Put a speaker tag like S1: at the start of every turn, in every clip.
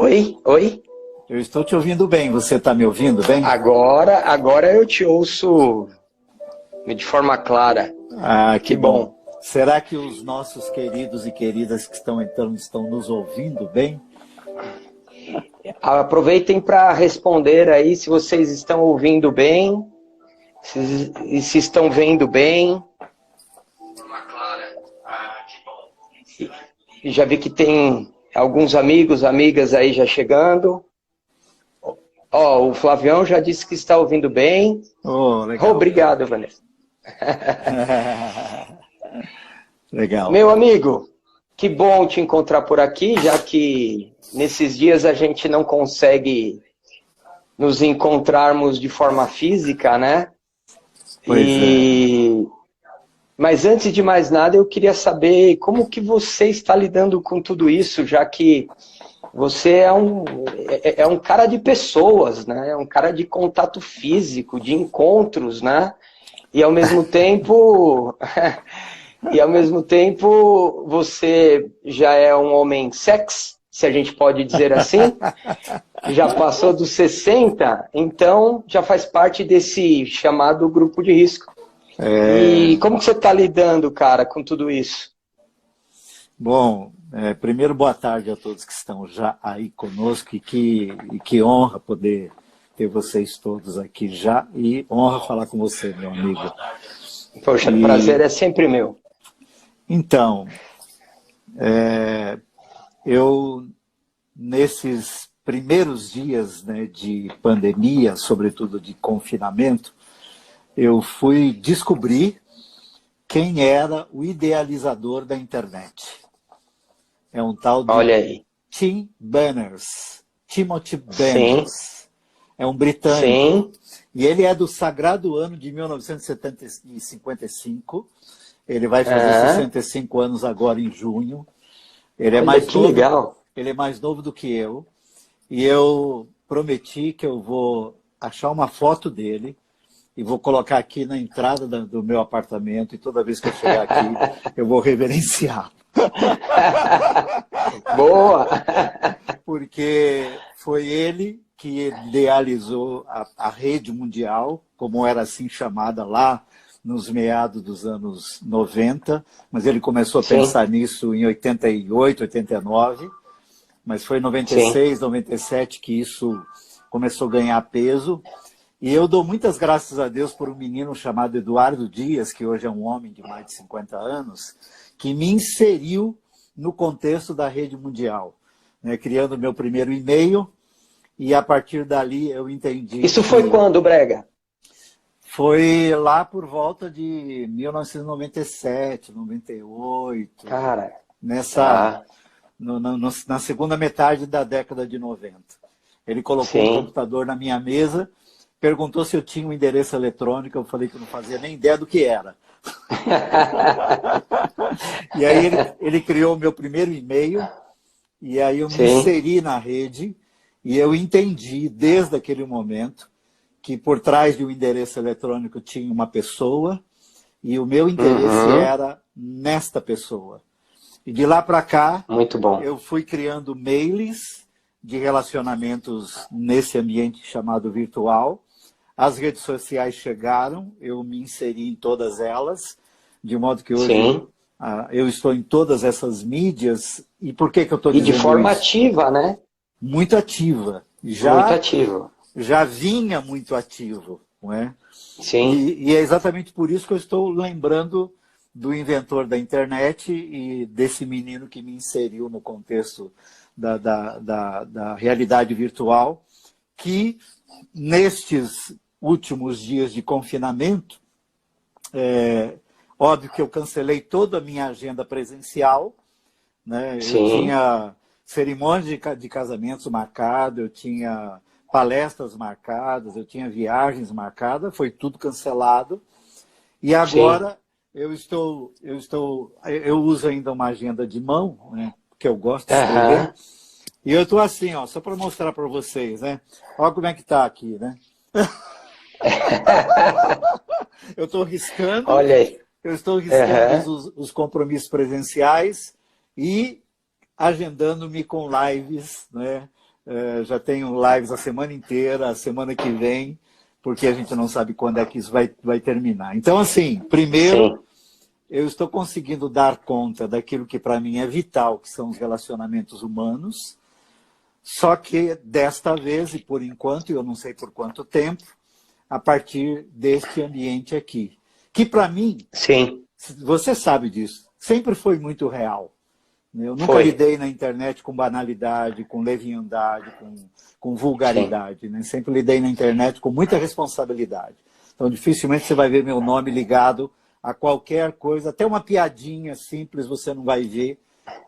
S1: Oi, oi.
S2: Eu estou te ouvindo bem. Você está me ouvindo bem?
S1: Agora eu te ouço de forma clara.
S2: Ah, que
S1: Que
S2: bom.
S1: bom.
S2: Será que os nossos queridos e queridas que estão entrando estão nos ouvindo bem?
S1: Aproveitem para responder aí se vocês estão ouvindo bem, se estão vendo bem. De forma clara. Que bom. E já vi que tem alguns amigos, amigas aí já chegando. Ó, o Flavião já disse que está ouvindo bem.
S2: Oh, legal.
S1: Obrigado, Vanessa.
S2: Legal.
S1: Meu amigo, que bom te encontrar por aqui, já que nesses dias a gente não consegue nos encontrarmos de forma física, né?
S2: Pois é.
S1: Mas antes de mais nada, eu queria saber como que você está lidando com tudo isso, já que você é um cara de pessoas, né? É um cara de contato físico, de encontros, né? E ao mesmo tempo, você já é um homem sex, se a gente pode dizer assim. Já passou dos 60, então já faz parte desse chamado grupo de risco. E como que você está lidando, cara, com tudo isso?
S2: Bom, primeiro boa tarde a todos que estão já aí conosco e que honra poder ter vocês todos aqui já e honra falar com você, meu amigo.
S1: Poxa, prazer é sempre meu.
S2: Então, eu nesses primeiros dias, né, de pandemia, sobretudo de confinamento, eu fui descobrir quem era o idealizador da internet. É um tal de
S1: Olha aí.
S2: Tim Berners, Timothy
S1: Sim,
S2: Berners. É um britânico.
S1: sim.
S2: E ele é do sagrado ano de 1955. Ele vai fazer
S1: Ah,
S2: 65 anos agora em junho. Ele é
S1: olha
S2: mais
S1: que
S2: novo,
S1: legal.
S2: ele é mais novo do que eu. E eu prometi que eu vou achar uma foto dele e vou colocar aqui na entrada do meu apartamento, e toda vez que eu chegar aqui, eu vou reverenciar.
S1: Boa.
S2: Porque foi ele que idealizou a rede mundial, como era assim chamada lá nos meados dos anos 90, mas ele começou a
S1: Sim,
S2: pensar nisso em 88, 89, mas foi em
S1: sim.
S2: 96, 97 que isso começou a ganhar peso. E eu dou muitas graças a Deus por um menino chamado Eduardo Dias, que hoje é um homem de mais de 50 anos, que me inseriu no contexto da rede mundial, né, criando meu primeiro e-mail, e a partir dali eu entendi
S1: Isso foi
S2: que
S1: quando, Brega?
S2: foi lá por volta de 1997, 98,
S1: Cara,
S2: nessa,
S1: tá.
S2: na segunda metade da década de 90. Ele colocou um
S1: Sim.
S2: computador na minha mesa, perguntou se eu tinha um endereço eletrônico, eu falei que eu não fazia nem ideia do que era. E aí ele criou o meu primeiro e-mail, e aí eu me
S1: Sim.
S2: inseri na rede, e eu entendi desde aquele momento que por trás de um endereço eletrônico tinha uma pessoa, e o meu interesse
S1: Uhum.
S2: era nesta pessoa. E de lá para cá,
S1: Muito bom.
S2: eu fui criando mails de relacionamentos nesse ambiente chamado virtual. As redes sociais chegaram, eu me inseri em todas elas, de modo que hoje
S1: Sim.
S2: eu estou em todas essas mídias. E por que eu estou
S1: E de
S2: dizendo
S1: forma
S2: isso?
S1: ativa, né?
S2: Muito ativa.
S1: Muito
S2: Já,
S1: ativa.
S2: já vinha muito ativo, não é?
S1: Sim.
S2: E é exatamente por isso que eu estou lembrando do inventor da internet e desse menino que me inseriu no contexto da realidade virtual, que nestes últimos dias de confinamento, óbvio que eu cancelei toda a minha agenda presencial, né? Eu
S1: Sim.
S2: tinha cerimônias de casamentos marcadas, eu tinha palestras marcadas, eu tinha viagens marcadas, foi tudo cancelado. E
S1: Sim.
S2: agora eu uso ainda uma agenda de mão, né? Porque eu gosto de escrever.
S1: Aham.
S2: E eu estou assim, ó, só para mostrar para vocês, né? Olha como é que está aqui, né? Eu estou riscando,
S1: Olha aí.
S2: eu estou riscando
S1: Aham.
S2: os compromissos presenciais e agendando-me com lives, né, Já tenho lives a semana inteira, a semana que vem, porque a gente não sabe quando é que isso vai terminar. Então, assim, primeiro,
S1: Sim.
S2: eu estou conseguindo dar conta daquilo que para mim é vital, que são os relacionamentos humanos, só que desta vez, e por enquanto, e eu não sei por quanto tempo, a partir deste ambiente aqui, que para mim,
S1: Sim.
S2: você sabe disso, sempre foi muito real. Eu nunca
S1: Foi.
S2: lidei na internet com banalidade, com leviandade, com vulgaridade. Né? Sempre lidei na internet com muita responsabilidade. Então, dificilmente você vai ver meu nome ligado a qualquer coisa, até uma piadinha simples você não vai ver,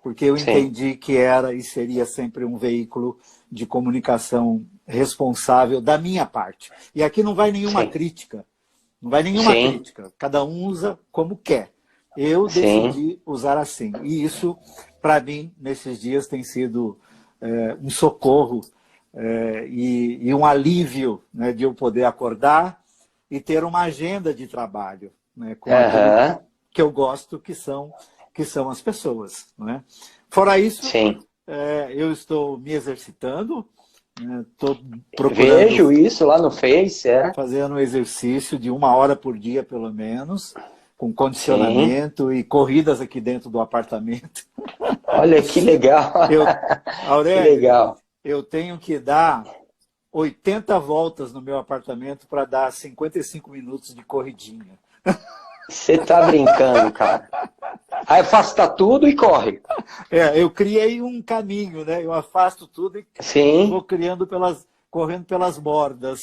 S2: porque eu entendi que era e seria sempre um veículo de comunicação responsável da minha parte. E aqui não vai nenhuma crítica. Não vai nenhuma crítica. Cada um usa como quer. Eu decidi usar assim. E isso, para mim, nesses dias tem sido um socorro e um alívio, né, de eu poder acordar e ter uma agenda de trabalho, né, com aquilo que eu gosto, que são as pessoas. Né? Fora isso, eu estou me exercitando, estou procurando...
S1: Vejo isso lá no Face,
S2: fazendo um exercício de 1 hora por dia, pelo menos, com condicionamento e corridas aqui dentro do apartamento.
S1: Olha que legal.
S2: Aurélio,
S1: que legal.
S2: Eu tenho que dar 80 voltas no meu apartamento para dar 55 minutos de corridinha.
S1: Você tá brincando, cara. Aí afasta tudo e corre.
S2: Eu criei um caminho, né? Eu afasto tudo e vou correndo pelas bordas.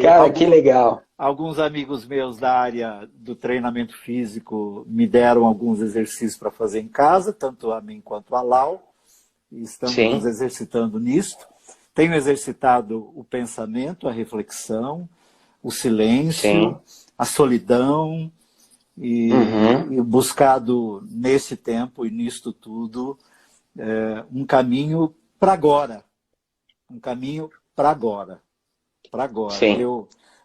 S1: Cara, que legal.
S2: Alguns amigos meus da área do treinamento físico me deram alguns exercícios para fazer em casa, tanto a mim quanto a Lau. E estamos nos exercitando nisto. Tenho exercitado o pensamento, a reflexão, o silêncio, a solidão e buscado nesse tempo e nisto tudo um caminho para agora. Um caminho para agora. Para agora.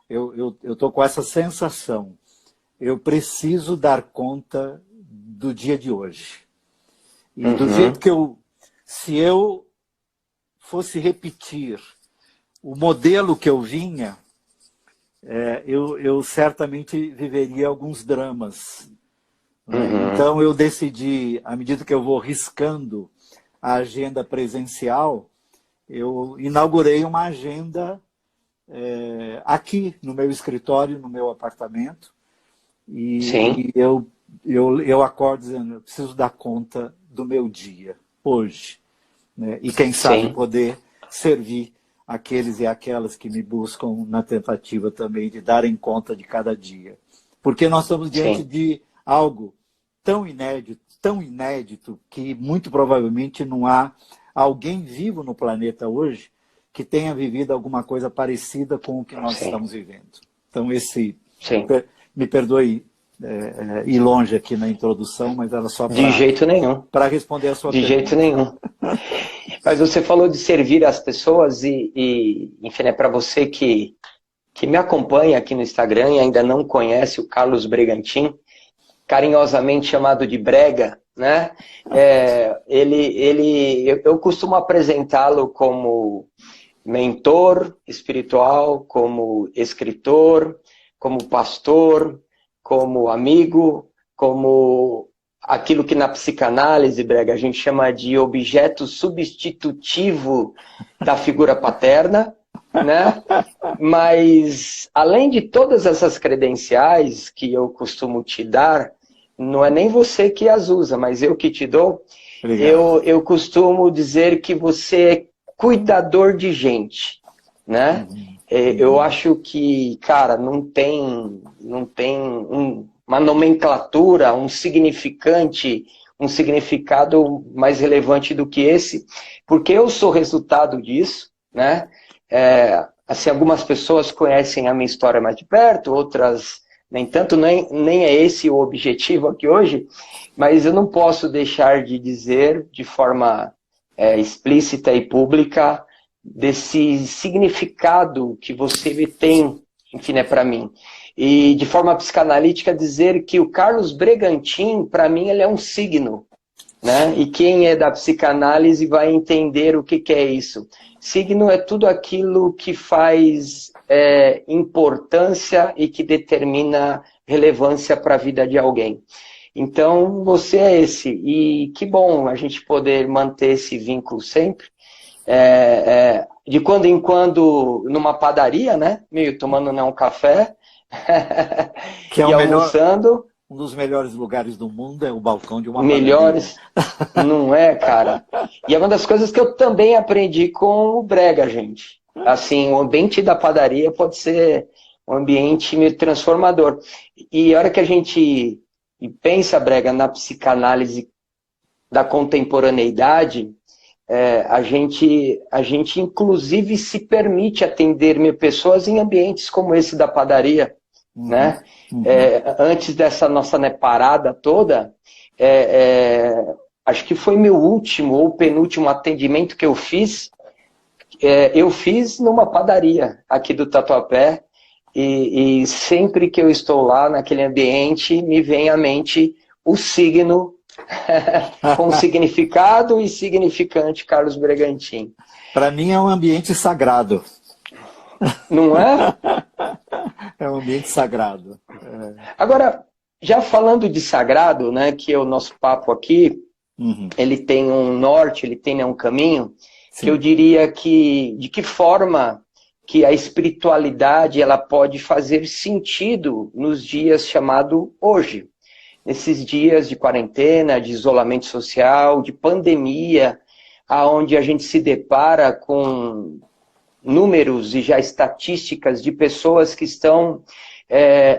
S2: Eu estou com essa sensação. Eu preciso dar conta do dia de hoje. E do jeito que se eu fosse repetir o modelo que eu vinha, eu certamente viveria alguns dramas. Então eu decidi, à medida que eu vou riscando a agenda presencial, eu inaugurei uma agenda aqui no meu escritório, no meu apartamento, e eu acordo dizendo, eu preciso dar conta do meu dia, hoje. Né? E quem sabe poder servir aqueles e aquelas que me buscam na tentativa também de darem conta de cada dia. Porque nós estamos diante de algo tão inédito, que muito provavelmente não há alguém vivo no planeta hoje que tenha vivido alguma coisa parecida com o que nós estamos vivendo. Então, me perdoe ir longe aqui na introdução, mas era só
S1: de jeito nenhum.
S2: Para responder a sua
S1: pergunta. De jeito nenhum. Mas você falou de servir as pessoas enfim, para você que me acompanha aqui no Instagram e ainda não conhece o Carlos Bregantin, carinhosamente chamado de Brega, né? Eu costumo apresentá-lo como mentor espiritual, como escritor, como pastor, como amigo, como aquilo que na psicanálise, Brega, a gente chama de objeto substitutivo da figura paterna, né? Mas, além de todas essas credenciais que eu costumo te dar, não é nem você que as usa, mas eu que te dou, eu costumo dizer que você é cuidador de gente, né? Eu acho que, cara, não tem uma nomenclatura, um significado mais relevante do que esse, porque eu sou resultado disso, né? Assim, algumas pessoas conhecem a minha história mais de perto, outras nem tanto, nem é esse o objetivo aqui hoje, mas eu não posso deixar de dizer de forma explícita e pública desse significado que você tem, enfim, para mim. E de forma psicanalítica dizer que o Carlos Bregantin, para mim, ele é um signo, né? E quem é da psicanálise vai entender o que, que é isso. Signo é tudo aquilo que faz importância e que determina relevância para a vida de alguém. Então, você é esse. E que bom a gente poder manter esse vínculo sempre. De quando em quando, numa padaria, né? Meio tomando um café
S2: Que é
S1: e almoçando.
S2: Um dos melhores lugares do mundo é o balcão de uma
S1: Melhores,
S2: padaria.
S1: não é, cara? E é uma das coisas que eu também aprendi com o Brega, gente. Assim, o ambiente da padaria pode ser um ambiente meio transformador. E a hora que a gente pensa, Brega, na psicanálise da contemporaneidade, a gente inclusive se permite atender pessoas em ambientes como esse da padaria, né? Antes dessa nossa parada toda, acho que foi meu último ou penúltimo atendimento que eu fiz numa padaria aqui do Tatuapé, e sempre que eu estou lá naquele ambiente, me vem à mente o signo com significado e significante Carlos Bregantin.
S2: Para mim é um ambiente sagrado.
S1: Não é?
S2: É um ambiente sagrado.
S1: Agora, já falando de sagrado, né, que é o nosso papo aqui, ele tem um norte, ele tem um caminho,
S2: Sim.
S1: que eu diria que, de que forma que a espiritualidade ela pode fazer sentido nos dias chamado hoje. Nesses dias de quarentena, de isolamento social, de pandemia, aonde a gente se depara com números e já estatísticas de pessoas que estão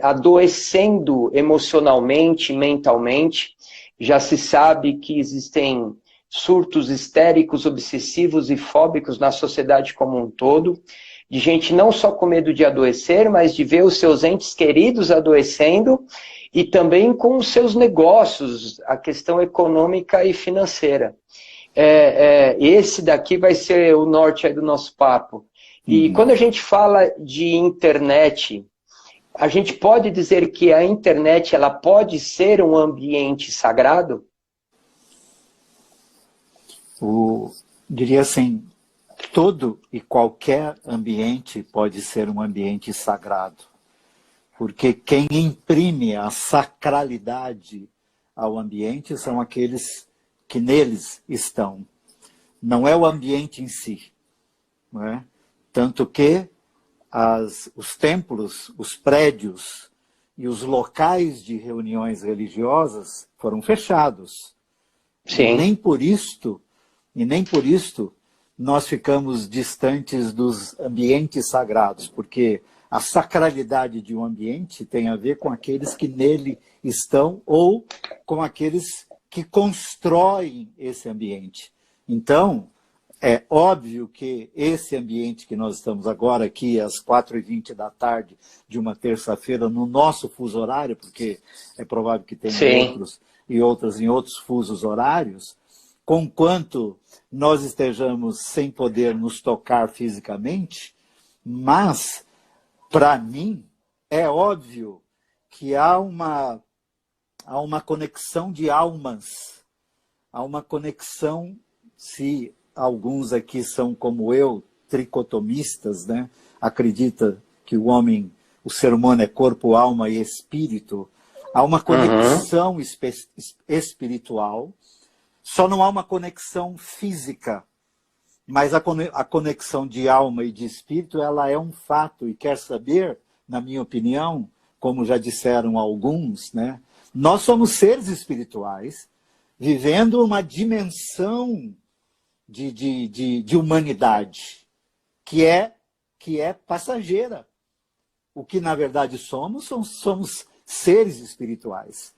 S1: adoecendo emocionalmente, mentalmente. Já se sabe que existem surtos histéricos, obsessivos e fóbicos na sociedade como um todo, de gente não só com medo de adoecer, mas de ver os seus entes queridos adoecendo, e também com os seus negócios, a questão econômica e financeira. Esse daqui vai ser o norte aí do nosso papo. E quando a gente fala de internet, a gente pode dizer que a internet ela pode ser um ambiente sagrado?
S2: Diria assim, todo e qualquer ambiente pode ser um ambiente sagrado. Porque quem imprime a sacralidade ao ambiente são aqueles que neles estão. Não é o ambiente em si. Não é? Tanto que os templos, os prédios e os locais de reuniões religiosas foram fechados.
S1: Sim.
S2: E nem por isto nós ficamos distantes dos ambientes sagrados, porque a sacralidade de um ambiente tem a ver com aqueles que nele estão ou com aqueles que constroem esse ambiente. Então, é óbvio que esse ambiente que nós estamos agora aqui, às 4h20 da tarde de uma terça-feira, no nosso fuso horário, porque é provável que tenha outros em outros fusos horários, conquanto nós estejamos sem poder nos tocar fisicamente, mas, para mim, é óbvio que há uma conexão de almas, há uma conexão, se alguns aqui são como eu, tricotomistas, né? Acredita que o ser humano é corpo, alma e espírito, há uma conexão espiritual, só não há uma conexão física, mas a conexão de alma e de espírito, ela é um fato, e quer saber, na minha opinião, como já disseram alguns, né? Nós somos seres espirituais, vivendo uma dimensão de humanidade, que é passageira. O que, na verdade, somos seres espirituais.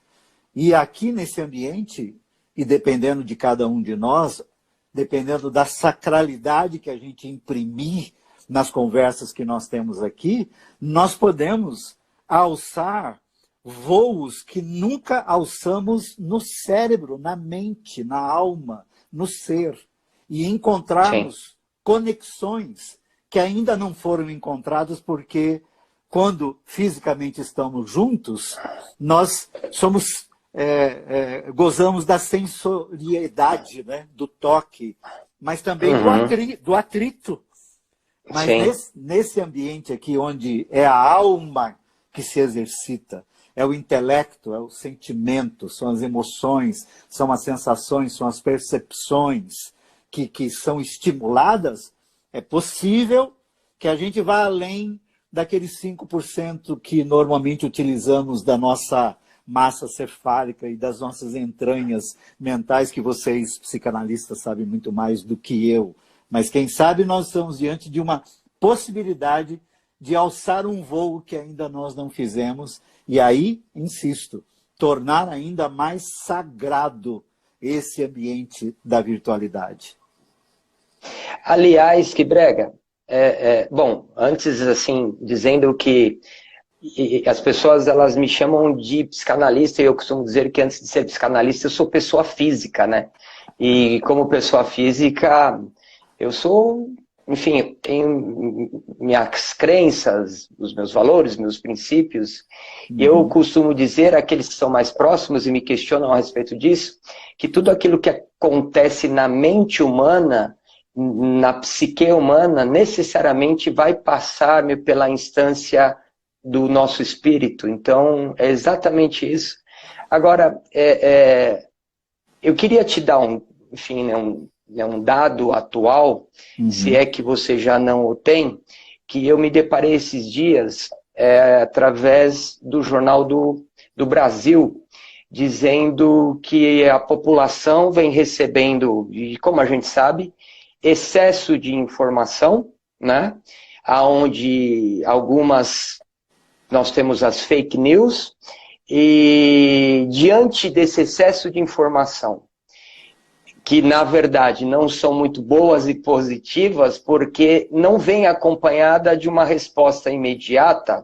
S2: E aqui nesse ambiente, e dependendo de cada um de nós, dependendo da sacralidade que a gente imprimir nas conversas que nós temos aqui, nós podemos alçar voos que nunca alçamos no cérebro, na mente, na alma, no ser. E encontrarmos conexões que ainda não foram encontradas, porque quando fisicamente estamos juntos, nós somos gozamos da sensoriedade, né? Do toque, mas também do atrito. Mas nesse ambiente aqui, onde é a alma que se exercita, é o intelecto, é o sentimento, são as emoções, são as sensações, são as percepções que são estimuladas, é possível que a gente vá além daqueles 5% que normalmente utilizamos da nossa massa cefálica e das nossas entranhas mentais, que vocês, psicanalistas, sabem muito mais do que eu. Mas quem sabe nós estamos diante de uma possibilidade de alçar um voo que ainda nós não fizemos, e aí, insisto, tornar ainda mais sagrado esse ambiente da virtualidade.
S1: Aliás, que brega, bom, antes, assim, dizendo que as pessoas, elas me chamam de psicanalista, e eu costumo dizer que antes de ser psicanalista, eu sou pessoa física, né? E como pessoa física, eu sou, enfim, tenho minhas crenças, os meus valores, meus princípios, e eu costumo dizer, aqueles que são mais próximos e me questionam a respeito disso, que tudo aquilo que acontece na mente humana, na psique humana, necessariamente vai passar pela instância do nosso espírito. Então, é exatamente isso. Agora, eu queria te dar enfim, um dado atual, se é que você já não o tem, que eu me deparei esses dias através do Jornal do Brasil, dizendo que a população vem recebendo, e como a gente sabe, excesso de informação, né? Onde nós temos as fake news, e diante desse excesso de informação, que na verdade não são muito boas e positivas, porque não vem acompanhada de uma resposta imediata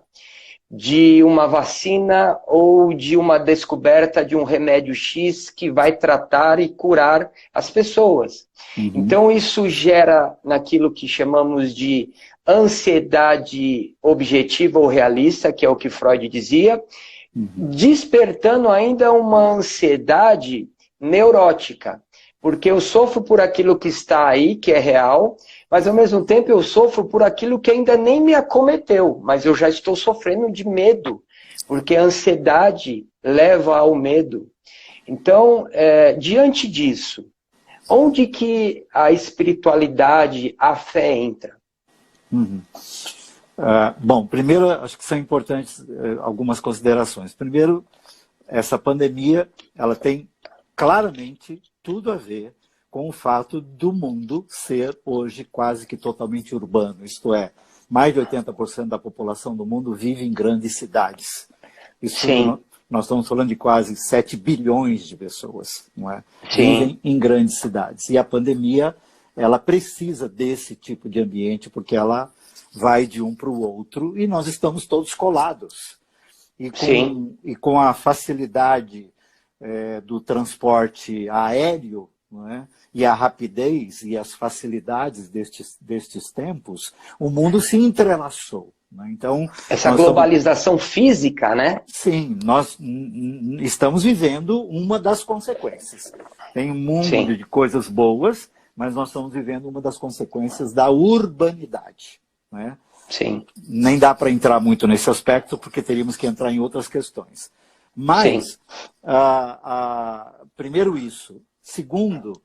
S1: de uma vacina ou de uma descoberta de um remédio X que vai tratar e curar as pessoas. Então isso gera naquilo que chamamos de ansiedade objetiva ou realista, que é o que Freud dizia, despertando ainda uma ansiedade neurótica, porque eu sofro por aquilo que está aí, que é real, mas ao mesmo tempo eu sofro por aquilo que ainda nem me acometeu, mas eu já estou sofrendo de medo, porque a ansiedade leva ao medo. Então, diante disso, onde que a espiritualidade, a fé entra?
S2: Bom, primeiro, acho que são importantes algumas considerações. Primeiro, essa pandemia, ela tem claramente tudo a ver com o fato do mundo ser hoje quase que totalmente urbano, isto é, mais de 80% da população do mundo vive em grandes cidades. Isso, nós estamos falando de quase 7 bilhões de pessoas, não é? Vivem em grandes cidades. E a pandemia, ela precisa desse tipo de ambiente, porque ela vai de um para o outro e nós estamos todos colados. E com a facilidade do transporte aéreo, não é? E a rapidez e as facilidades destes tempos, o mundo se entrelaçou. Né? Então,
S1: essa globalização física, né?
S2: Sim, nós estamos vivendo uma das consequências. Tem um mundo de coisas boas, mas nós estamos vivendo uma das consequências da urbanidade. Né? Nem dá para entrar muito nesse aspecto, porque teríamos que entrar em outras questões. Mas, primeiro isso. Segundo,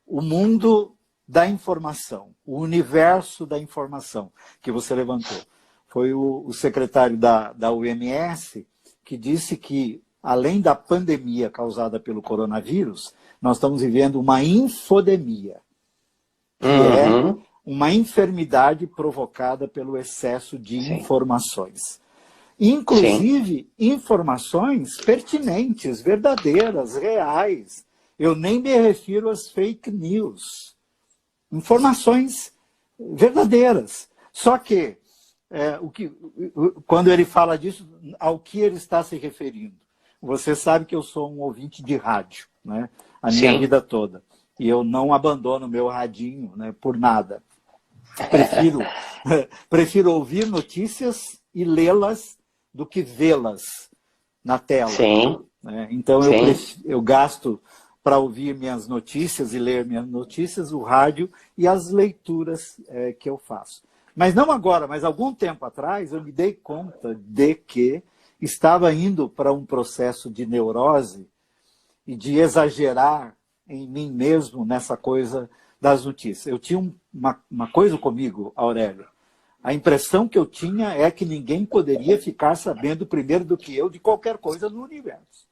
S2: o mundo da informação, o universo da informação que você levantou. Foi o secretário da OMS que disse que, além da pandemia causada pelo coronavírus, nós estamos vivendo uma infodemia, que é uma enfermidade provocada pelo excesso de informações. Inclusive, informações pertinentes, verdadeiras, reais. Eu nem me refiro às fake news. Informações verdadeiras. Só que, quando ele fala disso, ao que ele está se referindo? Você sabe que eu sou um ouvinte de rádio, né? A minha vida toda. E eu não abandono meu radinho, né, por nada. Prefiro ouvir notícias e lê-las do que vê-las. na tela.
S1: Sim,
S2: Né? Então
S1: sim.
S2: eu gasto para ouvir minhas notícias e ler minhas notícias, o rádio e as leituras que eu faço. Mas não agora, mas algum tempo atrás, eu me dei conta de que estava indo para um processo de neurose e de exagerar em mim mesmo nessa coisa das notícias. Eu tinha uma coisa comigo, Aurélio. A impressão que eu tinha é que ninguém poderia ficar sabendo primeiro do que eu de qualquer coisa no universo.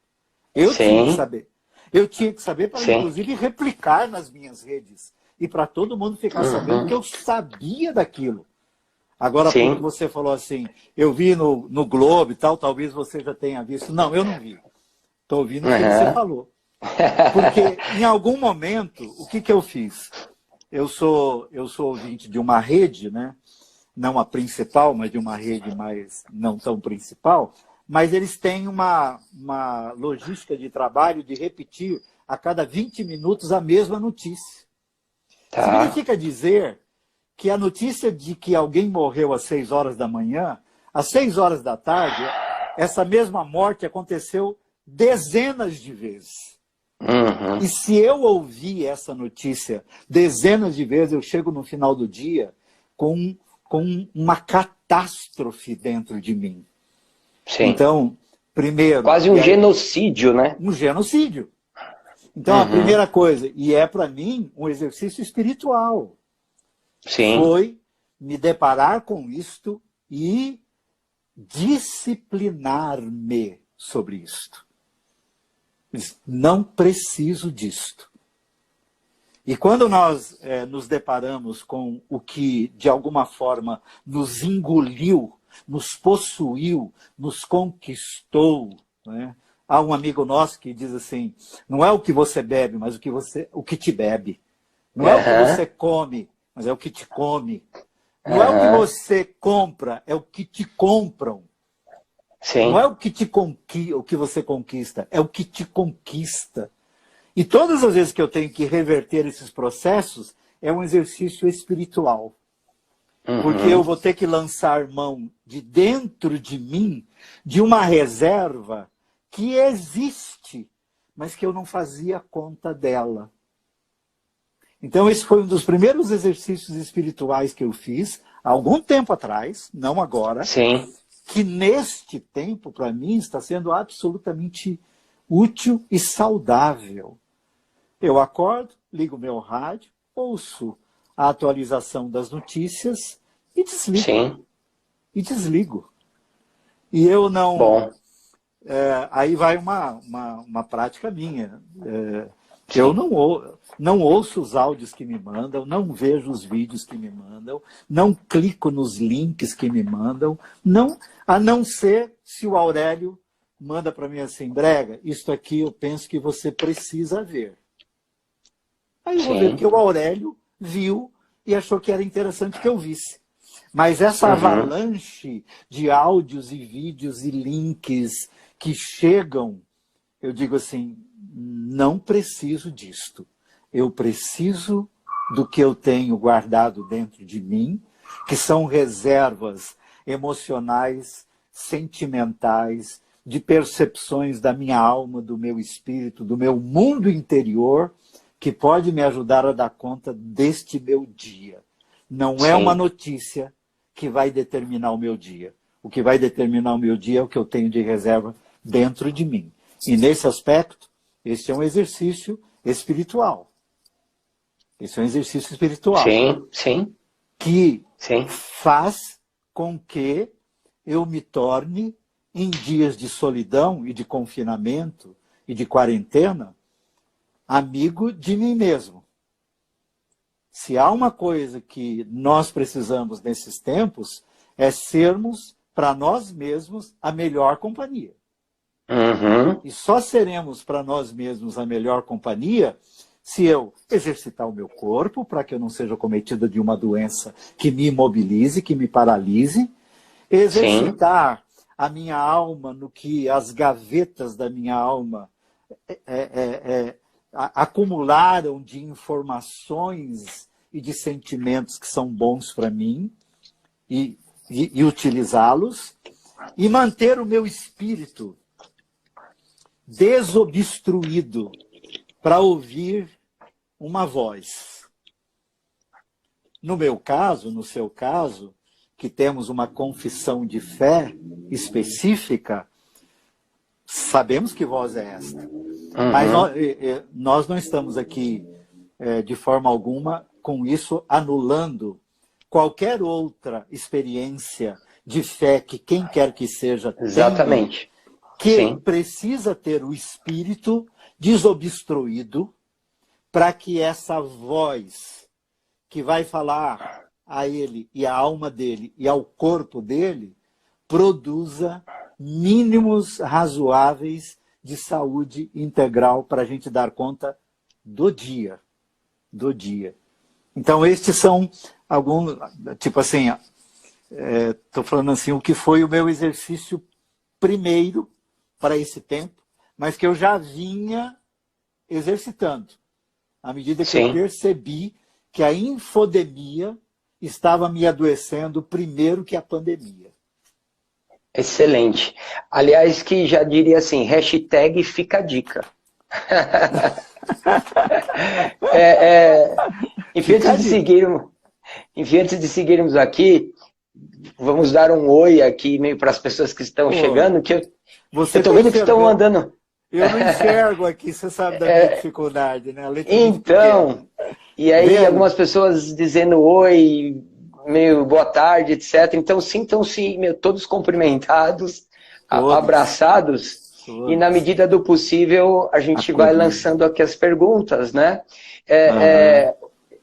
S2: Eu tinha que
S1: Sim,
S2: saber. Eu tinha que saber para,
S1: sim.
S2: inclusive, replicar nas minhas redes. E para todo mundo ficar sabendo que
S1: Uhum.
S2: eu sabia daquilo. Agora há pouco
S1: Sim.
S2: você falou assim, eu vi no Globo e tal, talvez você já tenha visto. Não, eu não vi. Estou ouvindo o que você
S1: Uhum.
S2: falou. Porque em algum momento, o que eu fiz? Eu sou ouvinte de uma rede, né? Não a principal, mas de uma rede mais não tão principal, mas eles têm uma logística de trabalho de repetir a cada 20 minutos a mesma notícia.
S1: Tá.
S2: Significa dizer que a notícia de que alguém morreu às 6 horas da manhã, às 6 horas da tarde, essa mesma morte aconteceu dezenas de vezes. E
S1: Uhum.
S2: se eu ouvir essa notícia dezenas de vezes, eu chego no final do dia com uma catástrofe dentro de mim.
S1: Sim.
S2: Então, primeiro,
S1: Quase um genocídio, né?
S2: um genocídio. Então, a
S1: Uhum.
S2: primeira coisa, e é para mim um exercício espiritual,
S1: Sim.
S2: foi me deparar com isto e disciplinar-me sobre isto. Não preciso disto. E quando nós nos deparamos com o que, de alguma forma, nos engoliu, nos possuiu, nos conquistou, né? Há um amigo nosso que diz assim, não é o que você bebe, mas o que te bebe. Não é o que você
S1: Aham.
S2: come, mas é o que te come. Não é o que
S1: Aham.
S2: você compra, é o que te compram. Não é
S1: Sim.
S2: o que você conquista, é o que te conquista. E todas as vezes que eu tenho que reverter esses processos, é um exercício espiritual. Porque eu
S1: Uhum.
S2: vou ter que lançar mão de dentro de mim de uma reserva que existe, mas que eu não fazia conta dela. Então, esse foi um dos primeiros exercícios espirituais que eu fiz, há algum tempo atrás, não agora,
S1: Sim.
S2: que neste tempo, para mim, está sendo absolutamente útil e saudável. Eu acordo, ligo meu rádio, ouço a atualização das notícias e desligo.
S1: Sim.
S2: E desligo. E eu não.
S1: Bom.
S2: Aí vai uma prática minha. Eu
S1: Sim.
S2: não ouço os áudios que me mandam, não vejo os vídeos que me mandam, não clico nos links que me mandam, não, a não ser se o Aurélio manda para mim assim, Brega, isto aqui eu penso que você precisa ver. Aí eu vou ver,
S1: Sim.
S2: porque o Aurélio viu e achou que era interessante que eu visse. Mas essa
S1: Uhum.
S2: avalanche de áudios e vídeos e links que chegam, eu digo assim, não preciso disto. Eu preciso do que eu tenho guardado dentro de mim, que são reservas emocionais, sentimentais, de percepções da minha alma, do meu espírito, do meu mundo interior, que pode me ajudar a dar conta deste meu dia. Não é uma
S1: Sim.
S2: notícia que vai determinar o meu dia. O que vai determinar o meu dia é o que eu tenho de reserva dentro de mim. E nesse aspecto, este é um exercício espiritual. Esse é um exercício espiritual
S1: Sim. Sim.
S2: que
S1: Sim.
S2: faz com que eu me torne, em dias de solidão e de confinamento e de quarentena, amigo de mim mesmo. Se há uma coisa que nós precisamos nesses tempos, é sermos, para nós mesmos, a melhor companhia.
S1: Uhum.
S2: E só seremos para nós mesmos a melhor companhia se eu exercitar o meu corpo, para que eu não seja cometido de uma doença que me imobilize, que me paralise,
S1: Sim.
S2: exercitar a minha alma no que as gavetas da minha alma acumularam de informações e de sentimentos que são bons para mim e utilizá-los, e manter o meu espírito desobstruído para ouvir uma voz. No meu caso, no seu caso, que temos uma confissão de fé específica, sabemos que voz é esta. Mas nós não estamos aqui, de forma alguma, com isso anulando qualquer outra experiência de fé que quem quer que seja tenha,
S1: exatamente,
S2: que
S1: sim,
S2: precisa ter o espírito desobstruído para que essa voz que vai falar a ele e à alma dele e ao corpo dele produza mínimos razoáveis de saúde integral para a gente dar conta do dia. Do dia. Então, estes são alguns, tipo assim, estou falando assim, o que foi o meu exercício primeiro para esse tempo, mas que eu já vinha exercitando, à medida que eu percebi que a infodemia estava me adoecendo primeiro que a pandemia.
S1: Excelente. Aliás, que já diria assim, hashtag fica a dica. Enfim, antes de seguirmos aqui, vamos dar um oi aqui meio para as pessoas que estão chegando, que eu estou vendo que estão andando.
S2: Eu não enxergo aqui, você sabe da minha dificuldade, né?
S1: Então, e aí algumas pessoas dizendo oi, meio boa tarde, etc. Então sintam-se todos cumprimentados, abraçados, e na medida do possível a gente vai lançando aqui as perguntas, né?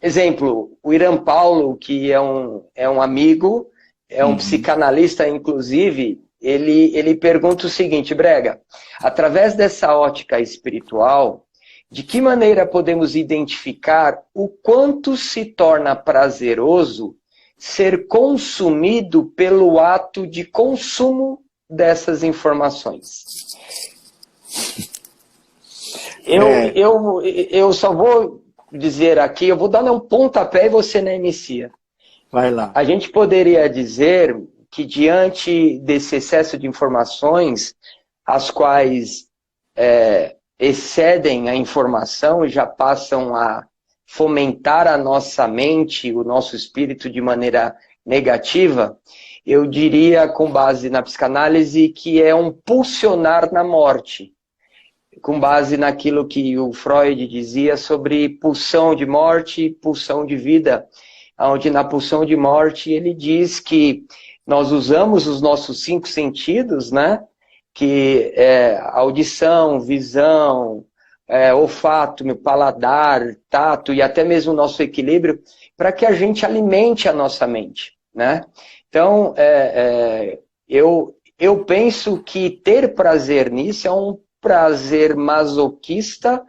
S1: Exemplo, o Irã Paulo, que é um amigo, é um psicanalista, inclusive, ele pergunta o seguinte: Brega, através dessa ótica espiritual, de que maneira podemos identificar o quanto se torna prazeroso ser consumido pelo ato de consumo dessas informações? Eu só vou dizer aqui, eu vou dar um pontapé e você inicia.
S2: Vai lá.
S1: A gente poderia dizer que diante desse excesso de informações, as quais excedem a informação e já passam a fomentar a nossa mente, o nosso espírito de maneira negativa, eu diria, com base na psicanálise, que é um pulsionar na morte, com base naquilo que o Freud dizia sobre pulsão de morte e pulsão de vida, onde na pulsão de morte ele diz que nós usamos os nossos 5 sentidos, né? Que é audição, visão, olfato, paladar, tato e até mesmo o nosso equilíbrio, para que a gente alimente a nossa mente, né? Então, eu penso que ter prazer nisso é um prazer masoquista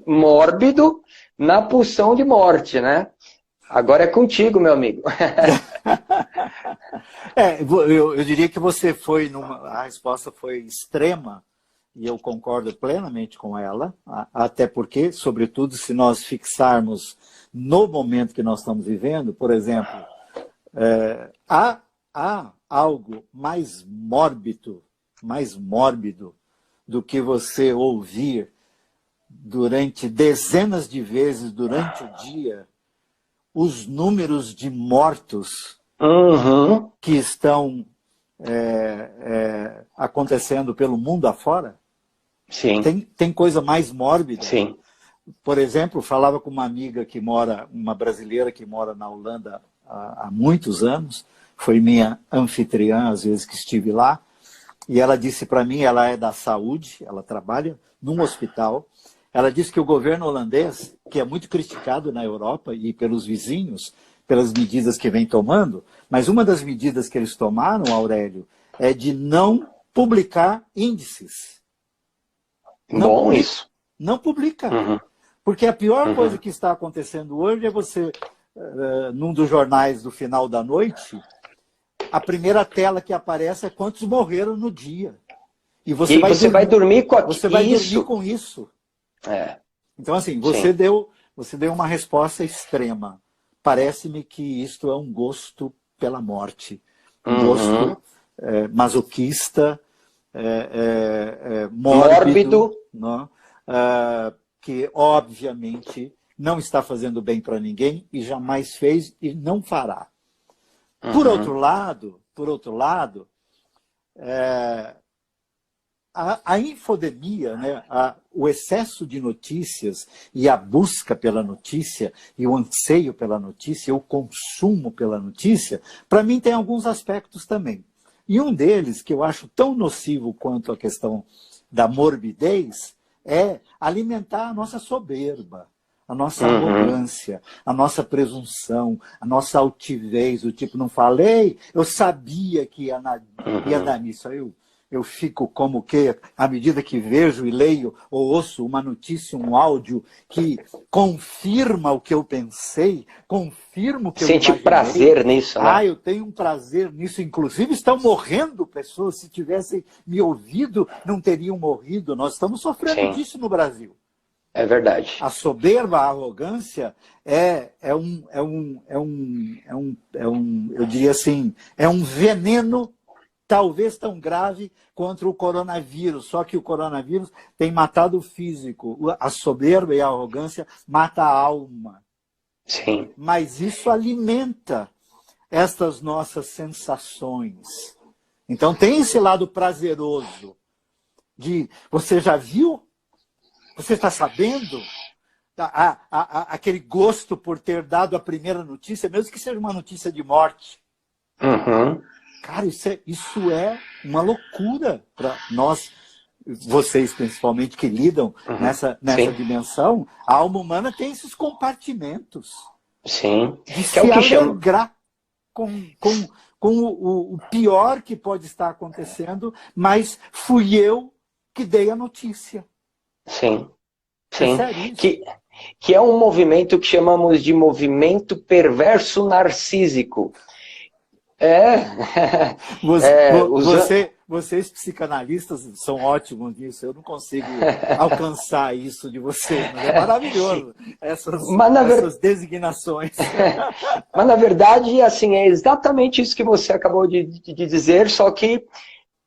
S1: mórbido na pulsão de morte, né? Agora é contigo, meu amigo.
S2: Eu diria que você foi a resposta foi extrema, e eu concordo plenamente com ela, até porque, sobretudo, se nós fixarmos no momento que nós estamos vivendo, por exemplo, há algo mais mórbido do que você ouvir durante dezenas de vezes durante o dia os números de mortos que estão acontecendo pelo mundo afora?
S1: Sim.
S2: Tem coisa mais mórbida?
S1: Sim.
S2: Por exemplo, falava com uma amiga uma brasileira que mora na Holanda há muitos anos, foi minha anfitriã às vezes que estive lá, e ela disse para mim, ela é da saúde, ela trabalha num hospital, ela disse que o governo holandês, que é muito criticado na Europa e pelos vizinhos, pelas medidas que vem tomando, mas uma das medidas que eles tomaram, Aurélio, é de não publicar índices.
S1: Isso.
S2: Não publica. Porque a pior coisa que está acontecendo hoje é você, num dos jornais do final da noite, a primeira tela que aparece é quantos morreram no dia. E você vai dormir com aquilo. Você vai dormir com isso. Então, assim, você deu uma resposta extrema. Parece-me que isto é um gosto pela morte. Um gosto masoquista mórbido, não? Que obviamente não está fazendo bem para ninguém e jamais fez e não fará. Por outro lado, a infodemia, né, o excesso de notícias e a busca pela notícia e o anseio pela notícia, o consumo pela notícia, para mim tem alguns aspectos também. E um deles, que eu acho tão nocivo quanto a questão da morbidez, é alimentar a nossa soberba, a nossa arrogância, a nossa presunção, a nossa altivez, o tipo, não falei, eu sabia que ia dar nisso. Aí eu fico como que, à medida que vejo e leio ou ouço uma notícia, um áudio que confirma o que eu pensei, confirma o que eu imaginei.
S1: Sente prazer nisso, né?
S2: Eu tenho um prazer nisso. Inclusive, estão morrendo pessoas. Se tivessem me ouvido, não teriam morrido. Nós estamos sofrendo disso no Brasil.
S1: É verdade.
S2: A soberba, a arrogância eu diria assim, é um veneno talvez tão grave contra o coronavírus, só que o coronavírus tem matado o físico. A soberba e a arrogância matam a alma.
S1: Sim.
S2: Mas isso alimenta estas nossas sensações. Então tem esse lado prazeroso de você já viu? Você está sabendo? Aquele gosto por ter dado a primeira notícia, mesmo que seja uma notícia de morte. Cara, isso é uma loucura para nós, vocês principalmente que lidam nessa dimensão. A alma humana tem esses compartimentos.
S1: Sim.
S2: De se alegrar com o pior que pode estar acontecendo, mas fui eu que dei a notícia.
S1: Sim. Sim. Que é um movimento que chamamos de movimento perverso narcísico.
S2: Vocês psicanalistas são ótimos nisso. Eu não consigo alcançar isso de vocês, mas é maravilhoso essas designações.
S1: Mas na verdade, assim, é exatamente isso que você acabou de dizer, só que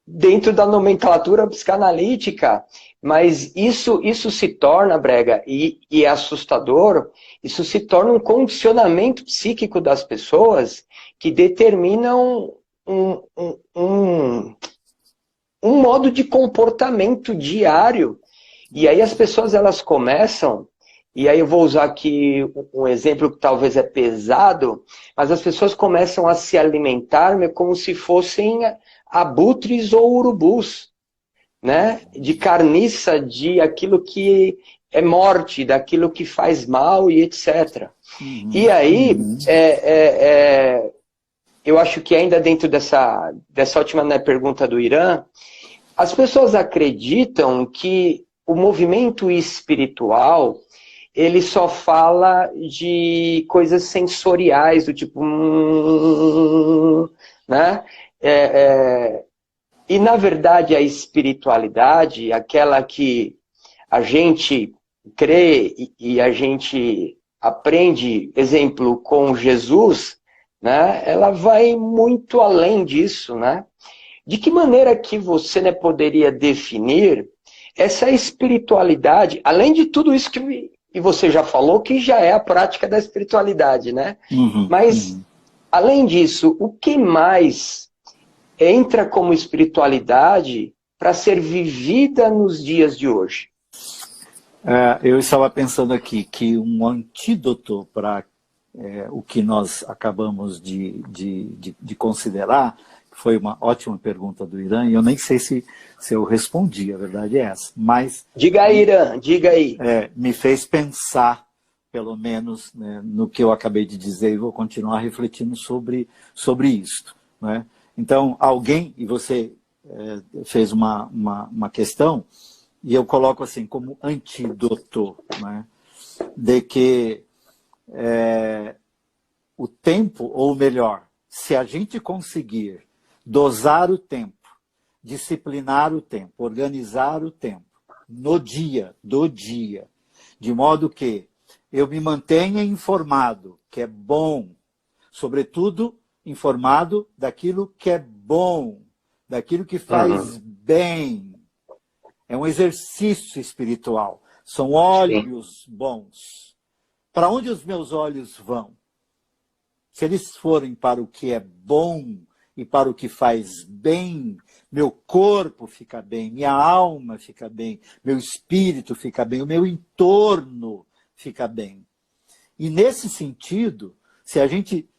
S1: dentro da nomenclatura psicanalítica. Mas isso se torna, Brega, e é assustador, isso se torna um condicionamento psíquico das pessoas que determinam um modo de comportamento diário. E aí as pessoas elas começam, e aí eu vou usar aqui um exemplo que talvez é pesado, mas as pessoas começam a se alimentar como se fossem abutres ou urubus, né? De carniça, de aquilo que é morte, daquilo que faz mal e etc. E aí, eu acho que ainda dentro dessa última, né, pergunta do Irã, as pessoas acreditam que o movimento espiritual, ele só fala de coisas sensoriais, do tipo... né? E, na verdade, a espiritualidade, aquela que a gente crê e a gente aprende, exemplo, com Jesus, né, ela vai muito além disso, né? De que maneira que você, né, poderia definir essa espiritualidade, além de tudo isso que você já falou, que já é a prática da espiritualidade, né? Mas, além disso, o que mais entra como espiritualidade para ser vivida nos dias de hoje?
S2: Eu estava pensando aqui que um antídoto para o que nós acabamos de considerar, foi uma ótima pergunta do Irã, e eu nem sei se eu respondi, a verdade é essa. Mas
S1: diga aí, Irã, diga aí.
S2: Me fez pensar, pelo menos, né, no que eu acabei de dizer, e vou continuar refletindo sobre isso, né? Então, alguém, e você fez uma questão, e eu coloco assim, como antídoto, né, de que o tempo, ou melhor, se a gente conseguir dosar o tempo, disciplinar o tempo, organizar o tempo, do dia, de modo que eu me mantenha informado, que é bom, sobretudo informado daquilo que é bom, daquilo que faz bem. É um exercício espiritual. São olhos bons. Para onde os meus olhos vão? Se eles forem para o que é bom e para o que faz bem, meu corpo fica bem, minha alma fica bem, meu espírito fica bem, o meu entorno fica bem. E nesse sentido, se a gente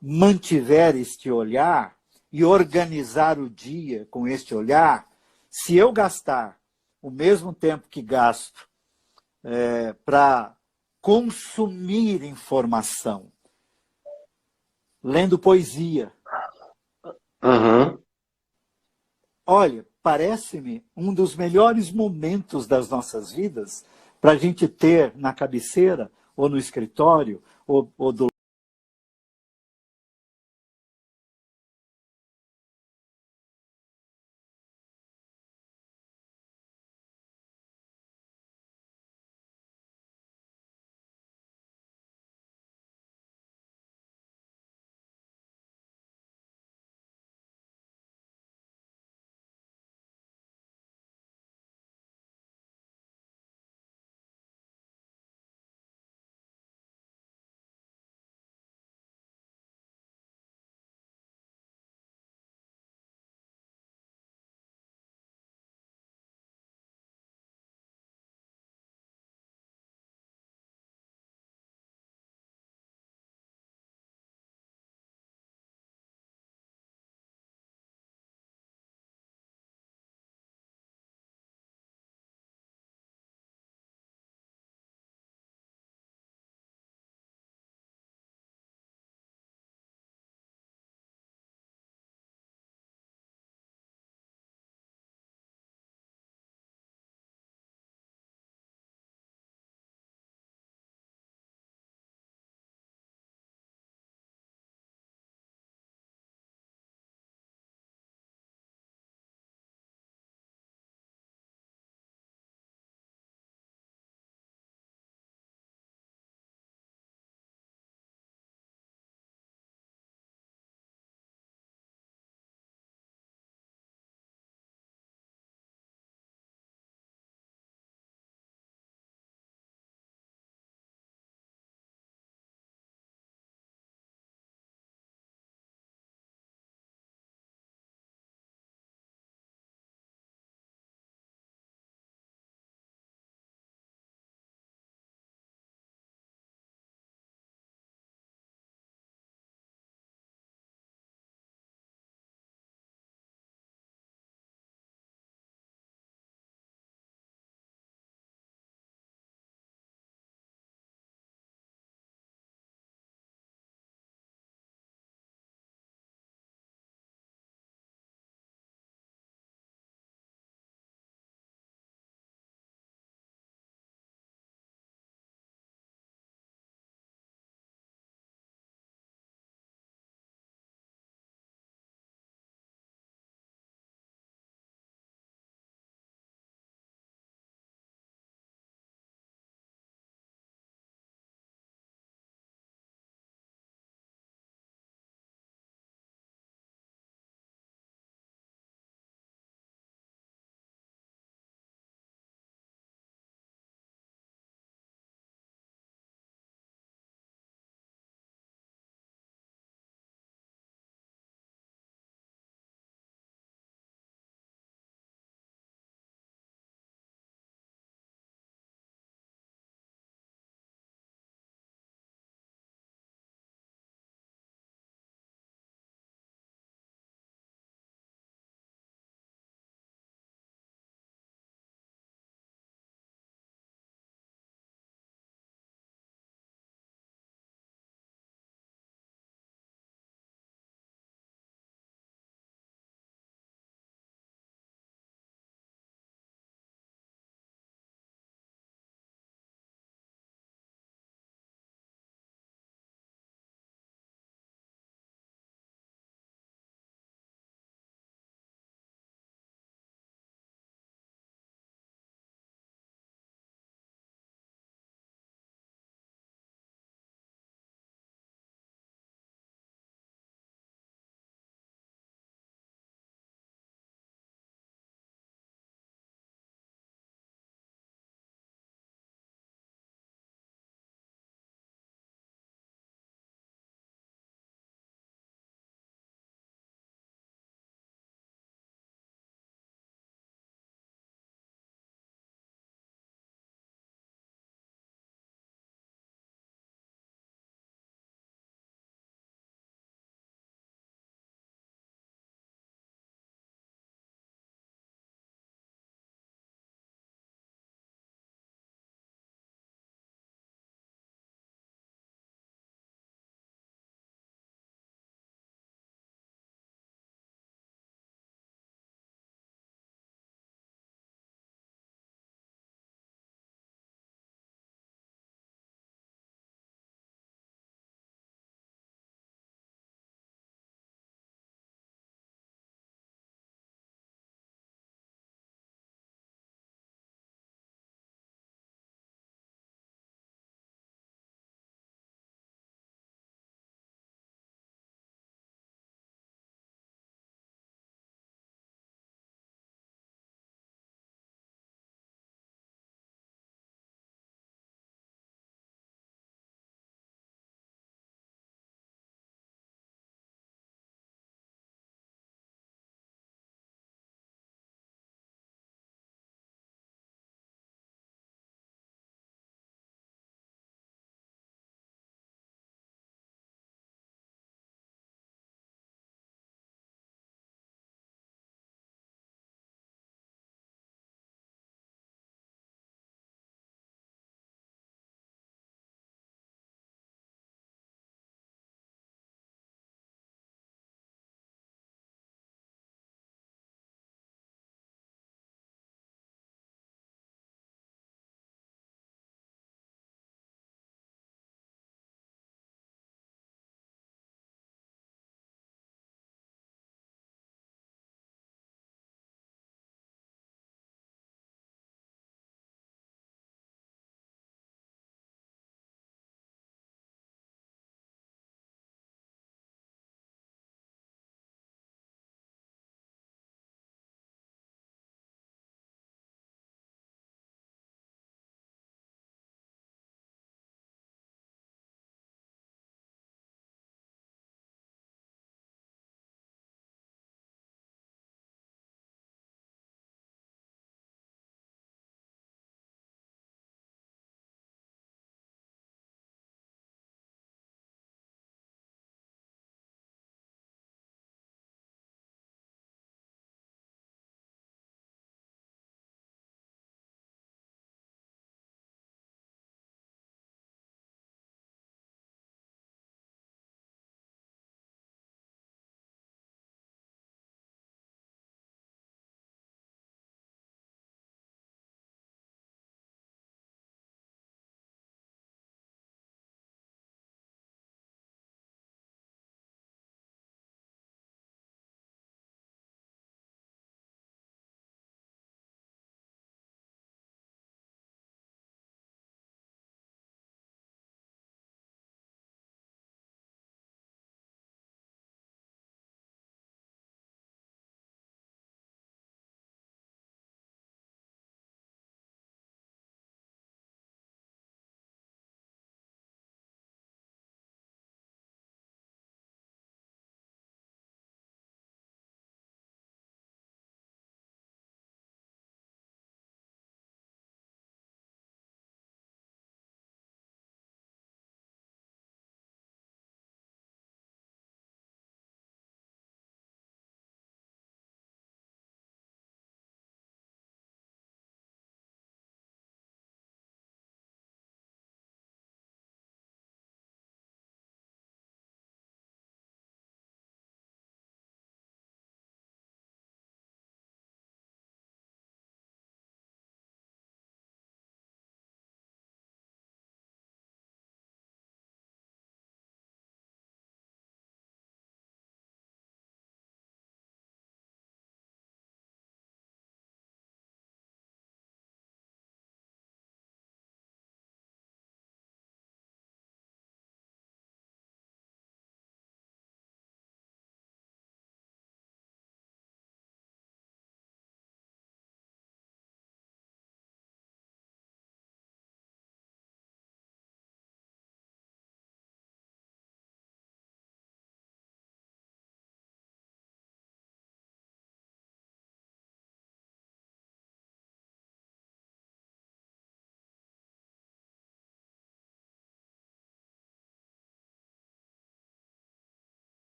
S2: mantiver este olhar e organizar o dia com este olhar, se eu gastar o mesmo tempo que gasto para consumir informação, lendo poesia, olha, parece-me um dos melhores momentos das nossas vidas para a gente ter na cabeceira, ou no escritório, ou do